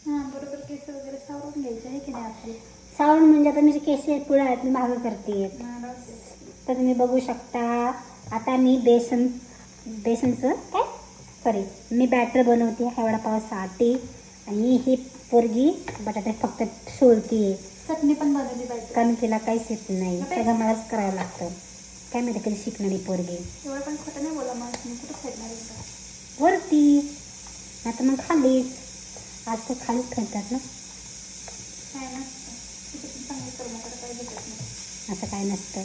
हां बरोबर, केस वगैरे सावरून घ्यायचे आहे की नाही आपले. सावरून म्हणजे आता मी केस पुढे आहेत मी मागं करते. बस. तर तुम्ही बघू शकता. आता मी बेसनचं काय सॉरी मी बॅटर बनवते ह्या वडापावासाठी. आणि ही पोरगी बटाटे फक्त सोलते. चटणी पण बनवली पाहिजे. कारण तिला काहीच येत नाही, सगळं मलाच करावं लागतं. काय माहिती कधी शिकणारी पोरगी. एवढं पण खोटं नाही बोला, मला तुम्ही कुठं फेडणार एकदा. वरती आता मग खालीच. आज तर खालीच खेळतात ना. काय नसतं, तिथे पण चांगली कर्म करा, काही भेटत नाही. असं काय नसतं.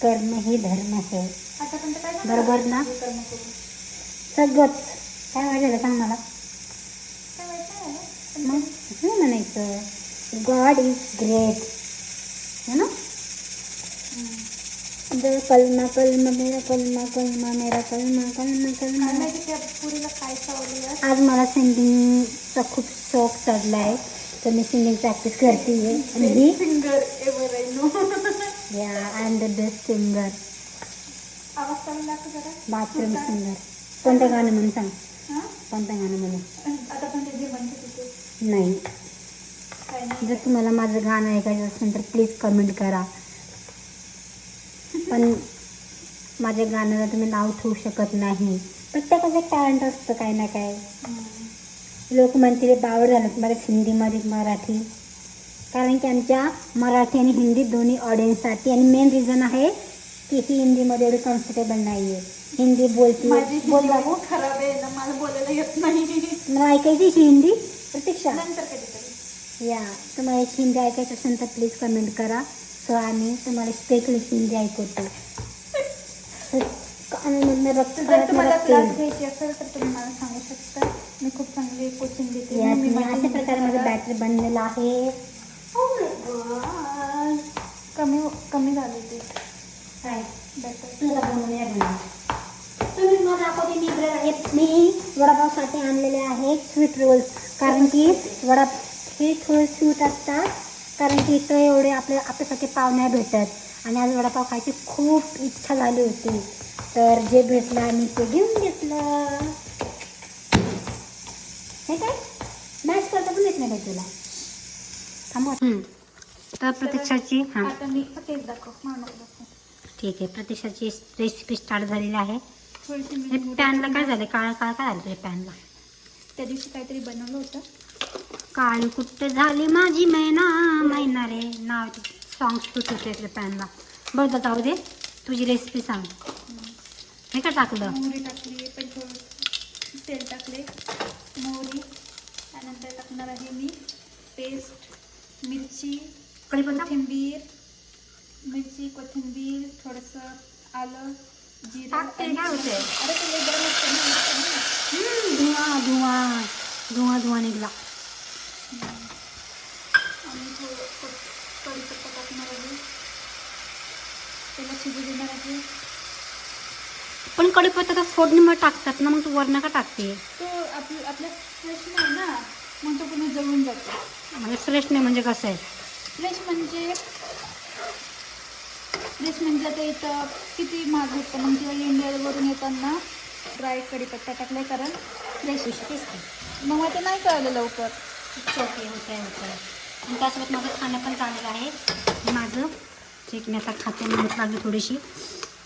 कर्म ही धर्म आहे. आता पण तर काय नाही बरोबर ना? हे कर्म करून सगळंच. काय वाटलं सांग मला. काय माहिती आहे ना. मग असं म्हणायचं गॉड इज ग्रेट है ना. कलमा कलमा मेरा कलमा कलमा मेरा कलमा कलमा काय कलमा. माहिती त्या पुरीला काय चावली आहे. आज मला सिंगिंगचा खूप शौक चढला आहे, तर मी सिंगिंग प्रॅक्टिस करते आहे. आणि ही सिंगर एव्हर आय नो. या I am the best singer. आवाज चालू लागतो जरा. Bathroom singer. कोणतं गाणं म्हणून सांग. हां कोणतं गाणं म्हणून. आता पण ते जे म्हणते तिथे नाही, काय नाही. जर तुम्हाला माझं गाणं ऐकायचं असेल तर प्लीज कमेंट करा. पण माझ्या गाण्याला तुम्ही नाव ठेवू शकत नाही. प्रत्येकाचं एक टॅलेंट असतं काय ना काय. लोक म्हणतील बावड झालं तुम्हाला हिंदीमध्ये मराठी. कारण की आमच्या मराठी आणि हिंदी दोन्ही ऑडियन्ससाठी. आणि मेन रिझन आहे की ही हिंदीमध्ये एवढी कम्फर्टेबल नाही आहे. हिंदी बोलते माझी बोल हिंदी बाबू. खूप खराब आहे ना, मला बोलायला येत नाही. मला ऐकायची ही हिंदी प्रतीक्षा. नंतर कधीतरी. या तुम्हाला एक हिंदी ऐकायचं असेल तर प्लीज कमेंट करा. सो आम्ही तुम्हाला स्पेशल हिंदी ऐकवतो. जर तुम्हाला क्लास घ्यायची असेल तर तुम्ही मला सांगू शकता. मी खूप चांगली कोचिंग देते. मी अशा प्रकारे माझं बॅटर बनलेलं आहे. कमी कमी झाले ते काय बॅटर. तुला बनवून तुम्ही मला दाखवते. मी वडापावसाठी आणलेले आहे स्वीट रोल्स. कारण की हे थोडे स्वीट असतात. कारण की इथं एवढे आपल्यासाठी पाव नाही भेटत. आणि आज वडापाव खायची खूप इच्छा झाली होती, तर जे भेटलं आम्ही ते घेऊन घेतलं. हे काय मॅच करता पण येत नाही बाई तुला. थांबव. तर प्रतीक्षाची आता मी तेच दाखव मानव दाखव. ठीक आहे. प्रतीक्षाची रेसिपी स्टार्ट झालेली आहे. थोडीशी हे मी पॅनला काय झालं. काळं काय झालं तुझ्या पॅनला. त्या दिवशी काहीतरी बनवलं होतं. काळी कुट्ट झाली माझी मैना रे नाव सॉंग शूट होते आपल्या पॅनला. बरं जाऊ दे, तुझी रेसिपी सांग. हे का टाकलं. मोहरी टाकली, पण थोडं तेल टाकले, मोहरी. त्यानंतर टाकणार आहे मी पेस्ट, मिरची, कोथिंबीर, थोडंसं आलं, जिरं. टाकते काय होते. अरे ते लई गरम असतं ना. धुवा धुवा धुवा धुवा निघला. आणि थोडं कढीपत्ता टाकणार आहे. त्याला शिजू देणार आहे. पण कढीपत्ता तर फोडणीमध्ये टाकतात ना, मग तू वरण का टाकते. तो आपल्या फ्रेश नाही ना, मग तो पुन्हा जळून जातो. म्हणजे फ्रेश नाही म्हणजे कसं आहे. फ्रेश म्हणजे आता इथं किती महाग होतं. मग किंवा इंडियावरून येताना ड्राय कढीपत्ता टाकलाय, कारण फ्रेश विषयच मग मला ते नाही कळलं लवकर. ओके होत आहे. आणि त्यासोबत माझं खाणं पण चालू आहे. माझं चेक मी आता खाते. म्हणत लागली थोडीशी,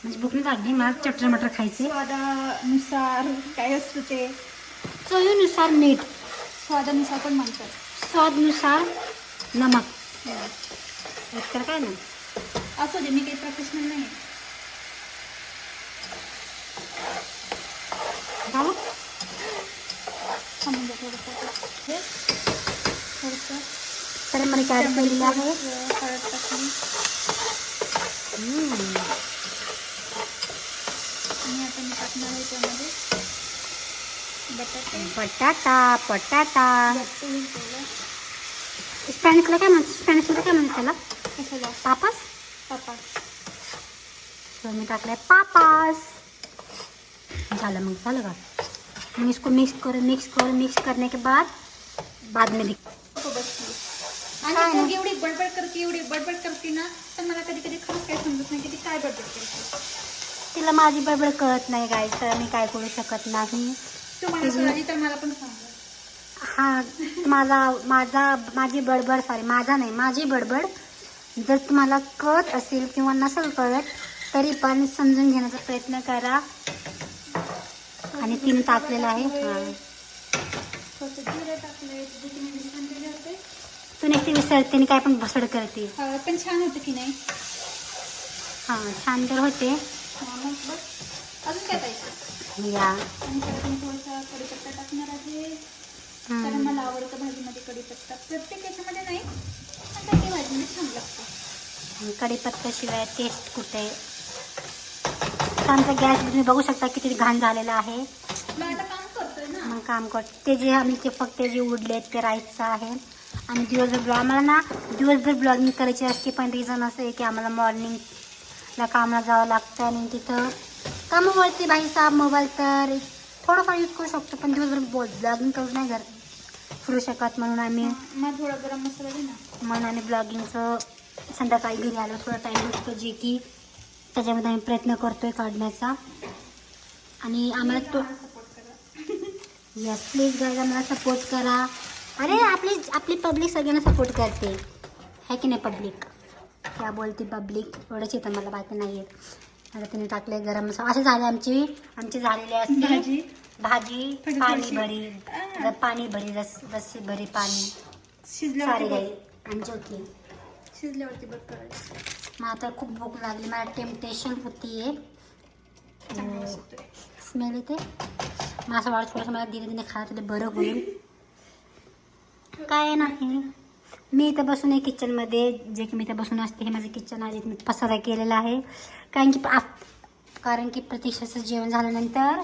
म्हणजे भूक नाही लागली मला. चटर मटर खायचे. स्वादानुसार काय असतं ते. चवीनुसार मीठ. स्वादानुसार पण म्हणतात. स्वादनुसार नमक. तर काय ना असू दे, मी काही प्रोफेशनल नाही. झालं. थांबून द्या थोडंसं. तर मला काय केलेलं आहे. हळद टाकली. आणि आता मी टाकणार आहे त्यामध्ये बटाटा. स्पॅनिशला काय म्हणतात त्याला. कशाला. पापास. पापा. तर मी टाकलाय पापास. झालं मग झालं का. इसको मिक्स करने के बाद में बसली. आणि ती एवढी बडबड करते ना, तर मला कधी कधी खरंच काय समजत नाही की ती काय बडबड करते. तिला माझी बडबड कळत नाही काय, तर मी काय करू शकत नाही. तुम्हाला कळली तर मला पण सांगा. हा माझी बडबड जर तुम्हाला कळत असेल किंवा नसेल कळत तरी पण समजून घेण्याचा प्रयत्न करा. आणि तिने टाकलेलं आहे. तू नाही विसरते आणि काय पण भसड करते. पण छान होतं की नाही? हा छान तर होते. अजून काय पाहिजे? या आणि परत मी थोडासा कढीपत्ता टाकणार आहे, कारण मला आवडतं भाजीमध्ये कढीपत्ता. प्रत्येक याच्यामध्ये नाही, पण काही भाजीमध्ये छान लागतं. कढीपत्त्याशिवाय टेस्ट कुठे. आमचा गॅस तुम्ही बघू शकता किती घाण झालेला आहे. मग आता काम करतोय ना. मग काम करतो ते जे आम्ही ते फक्त जे उडले ते राहायचं आहे. आणि दिवसभर ब्लॉगिंग करायची असते, पण रिझन असं आहे की आम्हाला मॉर्निंगला कामाला जावं लागतं आणि तिथं कामावरती साहेब मोबाईल तर थोडंफार यूज करू शकतो, पण दिवसभर ब्लॉगिंग करू नाही फिरू शकत. म्हणून आम्ही मग थोडा गरम मसाला दे ना. म्हणून आम्ही ब्लॉगिंगचं संध्याकाळी घरी आलो थोडा टाईम भेटतो, जे की त्याच्यामध्ये आम्ही प्रयत्न करतोय काढण्याचा. आणि आम्हाला तो यस प्लीज गाईज आम्हाला सपोर्ट करा. अरे आपली पब्लिक सगळ्यांना सपोर्ट करते है की नाही? पब्लिक क्या बोलते पब्लिक, एवढंच येतं मला, बाकी नाही येत. आता तिने टाकले गरम मसाला. असे झाले आमची झालेली असते भाजी पाणी भरी रस्सी भरी पाणी सारी गाई आमची होती. शिजल्यावरती बघ करायचं. मग आता खूप भूक लागली, मला टेम्पटेशन होती. स्मेल येते. मग असं वाटत थोडंसं मला धीरे खायला तरी बरं होईल. काय नाही, मी इथं बसून आहे किचनमध्ये, जे की मी इथं बसून असते. हे माझं किचन आहे, मी पसारा केलेला आहे. कारण की प्रतीक्षाचं जेवण झाल्यानंतर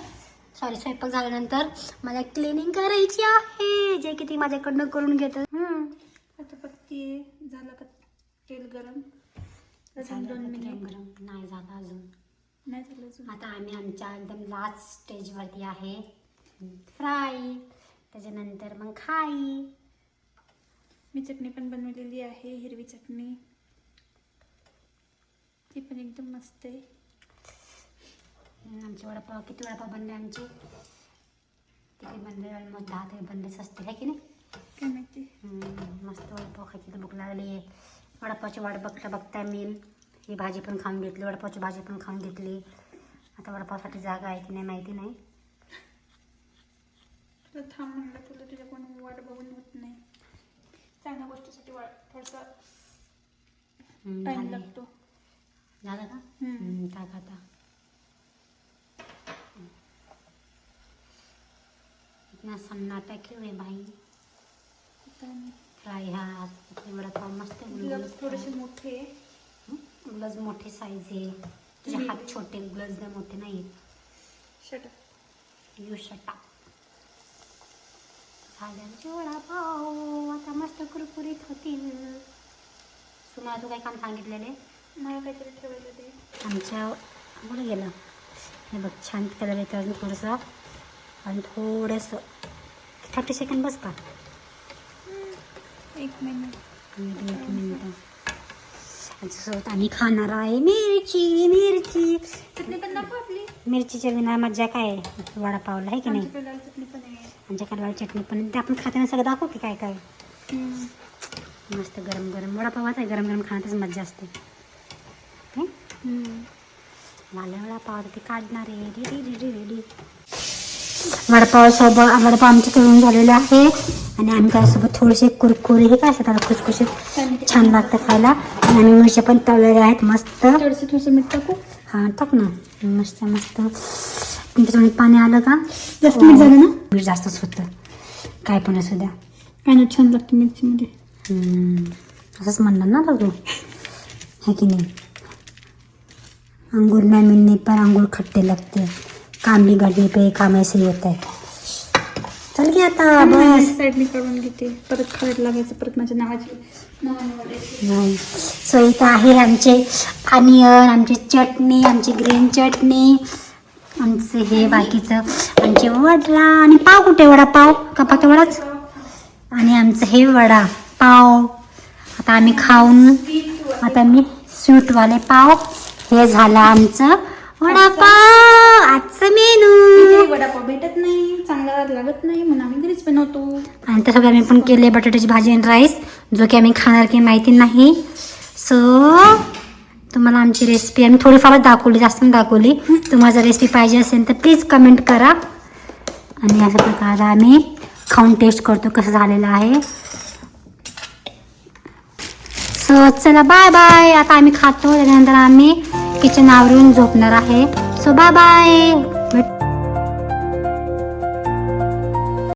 स्वयंपाक झाल्यानंतर मला क्लिनिंग करायची आहे, जे की ती माझ्याकडनं करून घेतं. आता फक्त झालं का तेल गरम? अजून 2 मिनिट गरम नाही झालं अजून. नाही झालं अजून. आता आम्ही आमच्या एकदम लास्ट स्टेजवरती आहे. फ्राय, त्याच्यानंतर मग खाई. मी चटणी पण बनवलेली आहे, हिरवी चटणी. ती पण एकदम मस्त आहे. आमचे वडापाव किती वडापाव बनले आमचे? किती बनले? ऑलमोस्ट 10 तरी बनलेच असतील है की नाही? काय माहिती. मस्त वडापाव खायची तर भूक लागली आहे. वडापावची वाट बघता मी ही भाजी पण खाऊन घेतली, वडापावची भाजी पण खाऊन घेतली. आता वडापावसाठी जागा आहे की नाही माहिती नाही. तुला थांब म्हणलं, तुझ्या कोण वाट बघून होत नाही. चांगल्या गोष्टीसाठी थोडासा टाइम लागतो. झालं का? टाक आता. इतना सन्नाटा क्यों है भाई? फ्राय हा वडापाव मस्त थोडेसे मोठे, ग्लज मोठे साईज आहे. तुझे हात छोटे, ग्लज नाही मोठे नाही. यू शटा. झाल्याचे वडापाव आता मस्त कुरकुरीत होतील. तुम्हाला तू काय काम सांगितलेले? मला काहीतरी ठेवायला दे. आमच्या कुठे गेलं हे बघ, छान कलर येतं अजून थोडंसं, आणि थोडंसं 30 सेकंड बस का? 1 मिनिट. 1 मिनिट. त्याच्यासोबत आम्ही खाणार आहे मिरची. चटणी पण दाखव आपली. मिरचीच्या विना मज्जा काय वडापावला आहे की नाही? आमच्याकडे लाल चटणी पण आहे. आमच्याकडे लाल चटणी पण. ते आपण खाताना सगळं दाखव की काय काय. मस्त गरम गरम वडापाव आहे, गरम गरम खाण्यातच मज्जा असते. लाल वडापाव ते काढणार आहे. रेडी. वडापाव आमचे तळून झालेले आहे, आणि आम्ही त्यासोबत थोडेसे कुरकुरे हे काय असतात खुसखुशीत छान लागतं खायला. आणि आम्ही मिरच्या पण तळलेल्या आहेत मस्त. थोडंसं मीठ टाकू. हां टाक ना. मस्त तुमच्या पाणी आलं का? जास्त मीठ झालं ना? मीठ जास्तच होतं, काय पण असू द्या. काय ना छान लागतं मिरचीमध्ये. असंच म्हणणार ना तू है की नाही? अंगूर नहीं मिलने पर अंगूर खट्टे लगते, काम भी घटने पे काम ऐसे ही होता है. चल गया आता बस. साईडने काढून घेते, परत खायला लागायचं, परत माझ्या नाही. सो इथं आहे आमचे अनियन, आमची चटणी, आमची ग्रीन चटणी, आमचं हे बाकीचं, आमचे वडा. आणि पाव कुठे? वडापाव का फक्त वडाच? आणि आमचं हे वडा पाव. आता आम्ही खाऊन, आता मी स्वीटवाले पाव, हे झालं आमचं वडापाव आजचं मेनू. इथे वडापाव भेटत नाही, चांगला लागत नाही, म्हणून आम्ही घरीच बनवतो. आणि तसं आम्ही पण केले बटाट्याची भाजी आणि राईस, जो की आम्ही खाणार की माहिती नाही. सो तुम्हाला आमची रेसिपी आम्ही थोडीफारच दाखवली, जास्त नाही दाखवली. तुम्हाला जर रेसिपी पाहिजे असेल तर प्लीज कमेंट करा. आणि अशा प्रकारे आम्ही खाऊन टेस्ट करतो कसं झालेलं आहे. सो चला बाय बाय. आता आम्ही खातो, त्याच्यानंतर आम्ही किचन आवरून झोपणार आहे. So bye bye.